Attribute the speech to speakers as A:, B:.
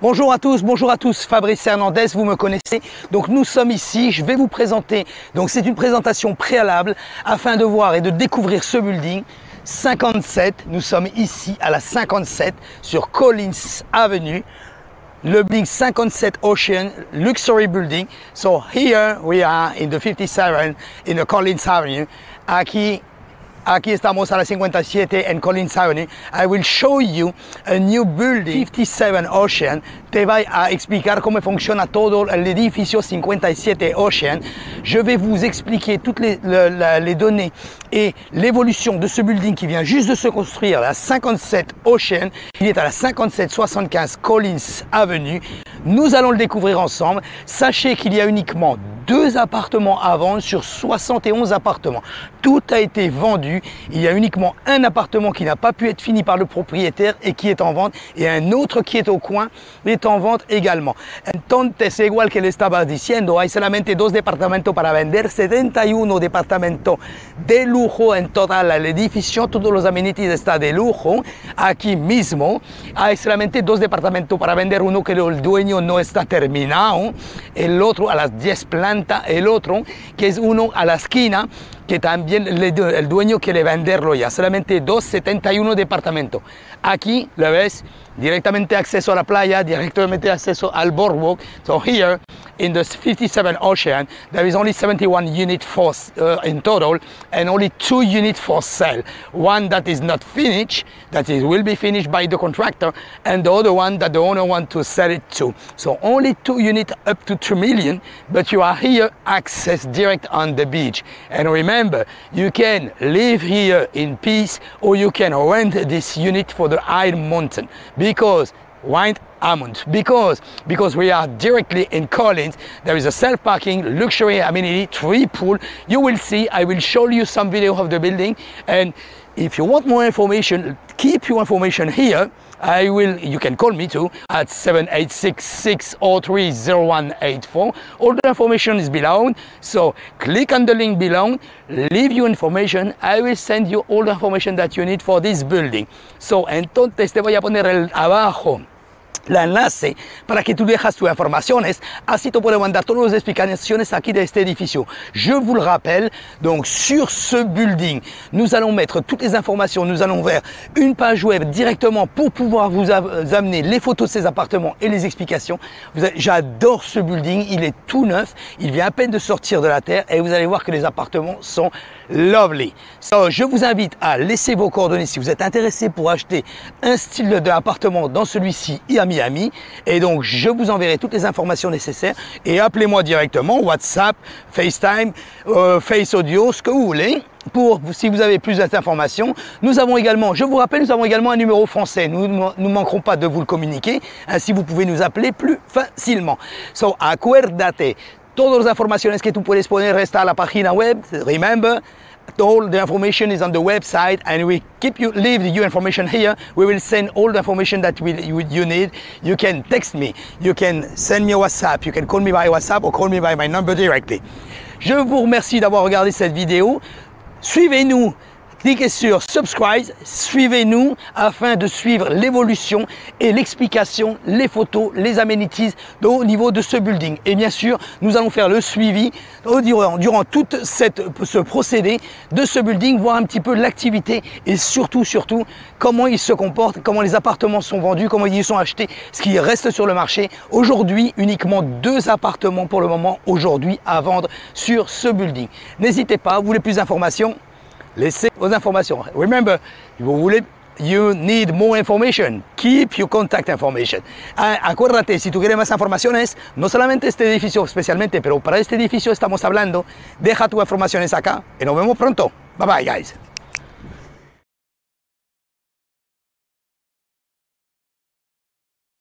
A: Bonjour à tous, Fabrice Hernandez, vous me connaissez. Donc nous sommes ici, je vais vous présenter, donc c'est une présentation préalable afin de voir et de découvrir ce building. 57, nous sommes ici à la 57 sur Collins Avenue. Le building 57 Ocean Luxury Building. So here we are in the 57 in the Collins Avenue. Aquí estamos a la 57 en Collins Avenue. I will show you a new building, 57 Ocean. Te voy a explicar cómo funciona todo el edificio 57 Ocean. Je vais vous expliquer toutes les données et l'évolution de ce building qui vient juste de se construire, la 57 Ocean. Il est à la 5775 Collins Avenue. Nous allons le découvrir ensemble. Sachez qu'il y a uniquement 2 appartements à vendre sur 71 appartements. Tout a été vendu. Il y a uniquement un appartement qui n'a pas pu être fini par le propriétaire et qui est en vente, et un autre qui est au coin est en vente également. Entonces, igual que le estaba diciendo, hay solamente 2 departamentos para vender, 71 departamentos de lujo en total el edificio, todos los amenities están de lujo. Aquí mismo hay solamente 2 departamentos para vender, uno que el dueño no está terminado, el otro a las 10 plantas, el otro que es uno a la esquina, que también el dueño quiere venderlo ya. Solamente 271 departamentos. Aquí lo ves, directamente acceso a la playa, directamente acceso al boardwalk. So here in the 57 Ocean, there is only 71 units in total, and only 2 units for sale. One that is not finished, will be finished by the contractor, and the other one that the owner wants to sell it to. So only 2 units up to 2 million, but you are here access direct on the beach. And remember, you can live here in peace, or you can rent this unit for the high mountain. Because we are directly in Collins, there is a self-parking, luxury amenity, 3 pool. You will see, I will show you some video of the building, and if you want more information, keep your information here. You can call me too at 7866030184. All the information is below, so click on the link below, leave your information. I will send you all the information that you need for this building. So, entonces te voy a poner abajo el enlace para que tú dejas tus informaciones, así te puedo mandar todas las explicaciones aquí de este edificio. Je vous le rappelle, donc sur ce building, nous allons mettre toutes les informations, nous allons faire une page web directement pour pouvoir vous amener les photos de ces appartements et les explications. J'adore ce building, il est tout neuf, il vient à peine de sortir de la terre et vous allez voir que les appartements sont lovely. So, je vous invite à laisser vos coordonnées si vous êtes intéressé pour acheter un style d'appartement dans celui-ci et à Miami, et donc je vous enverrai toutes les informations nécessaires, et appelez-moi directement, WhatsApp, FaceTime, Face Audio, ce que vous voulez, si vous avez plus d'informations. Nous avons également, je vous rappelle, nous avons également un numéro français. Nous ne manquerons pas de vous le communiquer, ainsi vous pouvez nous appeler plus facilement. So, acuérdate, todas las informaciones que tú puedes poner está a la página web. Remember, all the information is on the website, and we leave your information here. We will send all the information that you need. You can text me, you can send me a WhatsApp, you can call me by WhatsApp or call me by my number directly. Je vous remercie d'avoir regardé cette vidéo. Suivez-nous. Cliquez sur subscribe, suivez-nous afin de suivre l'évolution et l'explication, les photos, les amenities au niveau de ce building. Et bien sûr, nous allons faire le suivi durant tout ce procédé de ce building, voir un petit peu l'activité et surtout comment il se comporte, comment les appartements sont vendus, comment ils sont achetés, ce qui reste sur le marché. Aujourd'hui, uniquement 2 appartements pour le moment aujourd'hui à vendre sur ce building. N'hésitez pas, vous voulez plus d'informations? Laissez vos informations. Remember, you need more information. Keep your contact information. Acuérdate, si tú quieres más informaciones, no solamente este edificio especialmente, pero para este edificio estamos hablando, deja tus informaciones acá y nos vemos pronto. Bye bye, guys.